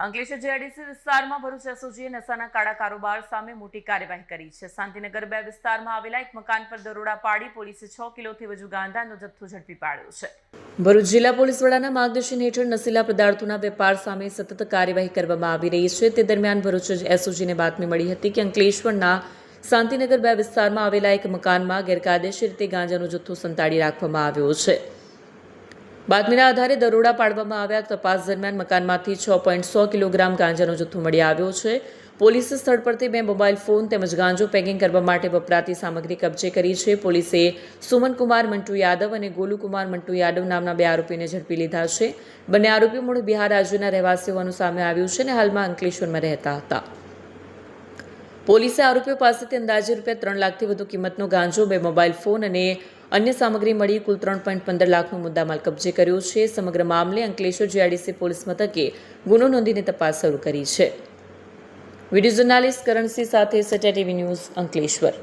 Ankleshwar JIDC વિસ્તારમાં ભરૂચ એસઓજીએ નશાના કાળા કારોબાર સામે મોટી કાર્યવાહી કરી છે। શાંતિનગર 2 વિસ્તારમાં આવેલા એક મકાન પર દરોડા પાડી પોલીસે 6 કિલોથી વધુ ગાંજાનો જથ્થો ઝડપી પાડ્યો છે। ભરૂચ જિલ્લા પોલીસ વડાના માર્ગદર્શન હેઠળ નશીલા પદાર્થોના વેપાર સામે સતત કાર્યવાહી કરવામાં આવી રહી છે। તે દરમિયાન ભરૂચ એસઓજીને બાતમી મળી હતી કે અંકલેશ્વરના શાંતિનગર 2 વિસ્તારમાં આવેલા એક મકાનમાં ગેરકાયદેસર રીતે ગાંજાનો જથ્થો સંતાડી રાખવામાં આવ્યો છે। બાતમીના આધારે દરોડા પાડવામાં આવ્યા। તપાસ દરમિયાન મકાનમાંથી 6.100 કિલોગ્રામ ગાંજાનો જથ્થો મળી આવ્યો છે। પોલીસે સ્થળ પરથી 2 મોબાઈલ ફોન તેમજ ગાંજો પેકિંગ કરવા માટે વપરાતી સામગ્રી કબજે કરી છે। પોલીસે સુમનકુમાર મંટુ યાદવ અને ગોલુકુમાર મંટુ યાદવ નામના 2 આરોપીને ઝડપી લીધા છે। બંને આરોપીઓ મૂળ બિહાર રાજ્યના રહેવાસી હોવાનું સામે આવ્યું છે અને હાલમાં અંકલેશ્વરમાં રહેતા હતા। પોલીસે આરોપીઓ પાસેથી અંદાજે ₹3 લાખથી વધુ કિંમતનો ગાંજો, 2 મોબાઈલ ફોન અને અન્ય સામગ્રી મળી કુલ 3.15 લાખનો મુદ્દામાલ કબજે કર્યો છે। સમગ્ર મામલે અંકલેશ્વર જેઆઈડીસી પોલીસ મથકે ગુનો નોંધીને તપાસ શરૂ કરી છે। વિડીયો જર્નાલિસ્ટ કરણસિંહ સાથે સત્યા ટીવી ન્યૂઝ અંકલેશ્વર।